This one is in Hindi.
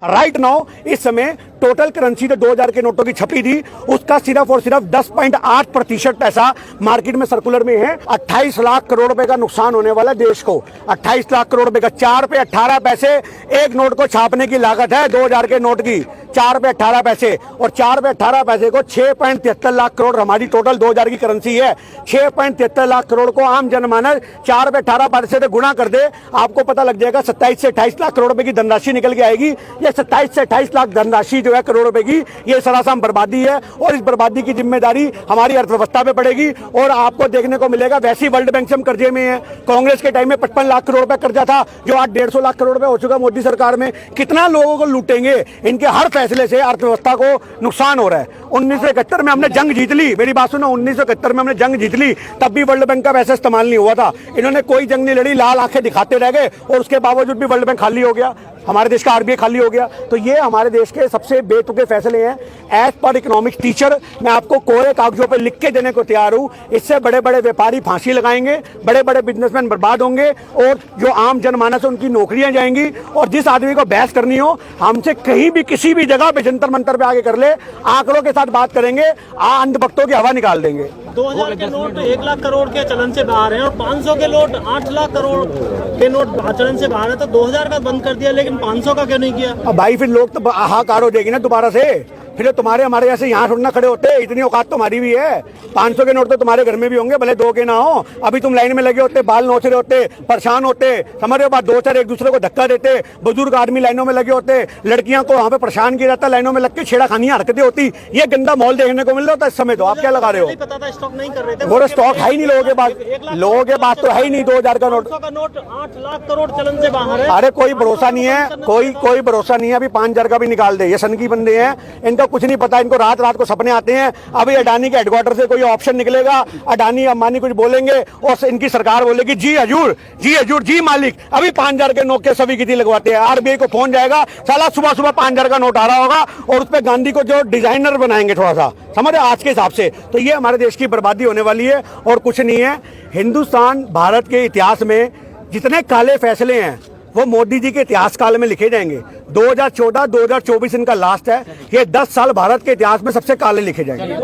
राइट नाउ इस समय टोटल करेंसी जो 2000 के नोटों की छपी थी उसका सिर्फ और सिर्फ 10.8% पैसा मार्केट में सर्कुलर में है। 28 लाख करोड़ रुपए का नुकसान होने वाला देश को। 28 लाख करोड़ रुपए का 4 पे 18 पैसे एक नोट को छापने की लागत है 2000 के नोट की। 4 पे 18 पैसे और 4 पे 18 पैसे को 6.73 लाख करोड़ हमारी टोटल 2000 की करेंसी है। 6.73 लाख करोड़ को आम जनमानस 4 पे 18 पैसे से गुणा कर दे, आपको पता लग जाएगा 27 से 28 लाख करोड़ रुपए की धनराशि निकल के आएगी। ये 27 से 28 लाख धनराशि जो है करोड़ रुपए की, ये सरासर बर्बादी है और इस बर्बादी की जिम्मेदारी हमारी अर्थव्यवस्था पे पड़ेगी। और आपको देखने को मिलेगा वैसी वर्ल्ड बैंक से हम कर्जे में है। कांग्रेस के टाइम में 55 लाख करोड़ रुपए कर्जा था जो आज 150 लाख करोड़ रुपए हो चुका मोदी सरकार में। कितना लोगों को लूटेंगे, इनके हर फैसले से अर्थव्यवस्था को नुकसान हो रहा है। 1971 में हमने जंग जीत ली, मेरी बात सुनो, 1971 में हमने जंग जीत ली, तब भी वर्ल्ड बैंक का पैसा इस्तेमाल नहीं हुआ था। इन्होंने कोई जंग नहीं लड़ी, लाल आंखें दिखाते रह गए और उसके बावजूद भी वर्ल्ड बैंक खाली हो गया, हमारे देश का आरबीआई खाली हो गया। तो ये हमारे देश के सबसे बेतुके फैसले हैं। एज पर इकोनॉमिक्स टीचर मैं आपको कोरे कागजों पे लिख के देने को तैयार हूं। इससे बड़े बड़े व्यापारी फांसी लगाएंगे, बड़े बड़े बिजनेसमैन बर्बाद होंगे और जो आम जनमानस है उनकी नौकरियां जाएंगी। और जिस आदमी को बहस करनी हो हमसे कहीं भी किसी भी जगह पे जंतर मंतर पे आगे कर ले, आंकड़ों के साथ बात करेंगे, अंधभक्तों की हवा निकाल देंगे। 2000 के नोट 1 लाख करोड़ के चलन से बाहर हैं और 500 के नोट 8 लाख करोड़ के नोट चलन से बाहर है। तो 2000 का बंद कर दिया लेकिन 500 का क्यों नहीं किया? अब भाई फिर लोग तो हाहाकार हो जाएगी ना दोबारा से। फिर तुम्हारे हमारे जैसे यहाँ थोड़ा खड़े होते, इतनी औकात तुम्हारी भी है। 500 के नोट तो तुम्हारे घर में भी होंगे, भले 2 के ना हो। अभी तुम लाइन में लगे होते, बाल नोच रहे होते, परेशान होते, समझ रहे हो बात। 2-4 एक दूसरे को धक्का देते, बुजुर्ग आदमी लाइनों में लगे होते, लड़कियां को वहाँ पे परेशान किया जाता, लाइनों में लग के छेड़खानी हरकतें होती। ये गंदा माहौल देखने को मिल रहा था इस समय। तो आप क्या लगा रहे हो? पता था स्टॉक नहीं कर रहे थे। वो स्टॉक है ही नहीं लोगों के पास, लोगों के पास तो है ही नहीं। 2000 का नोट 8 लाख करोड़ चलन से बाहर है। अरे कोई भरोसा नहीं है, कोई भरोसा नहीं है। अभी 5000 का भी निकाल दे, ये सन की बंदे हैं, इनका कुछ नहीं पता। इनको रात रात को सपने आते हैं। अभी अडानी के हेडक्वार्टर से कोई ऑप्शन निकलेगा, अडानी अंबानी कुछ बोलेंगे और इनकी सरकार बोलेगी जी हजूर, जी हजूर, जी मालिक। अभी 5000 के नोट के सभी कितनी लगवाते हैं। आरबीआई को फोन जाएगा, साला सुबह सुबह 5000 का नोट आ रहा होगा और उस पर गांधी को जो डिजाइनर बनाएंगे थोड़ा सा, समझ आज के हिसाब से। तो ये हमारे देश की बर्बादी होने वाली है और कुछ नहीं है। हिंदुस्तान भारत के इतिहास में जितने काले फैसले हैं वो मोदी जी के इतिहास काल में लिखे जाएंगे। 2014-2024 इनका लास्ट है। ये 10 साल भारत के इतिहास में सबसे काले लिखे जाएंगे।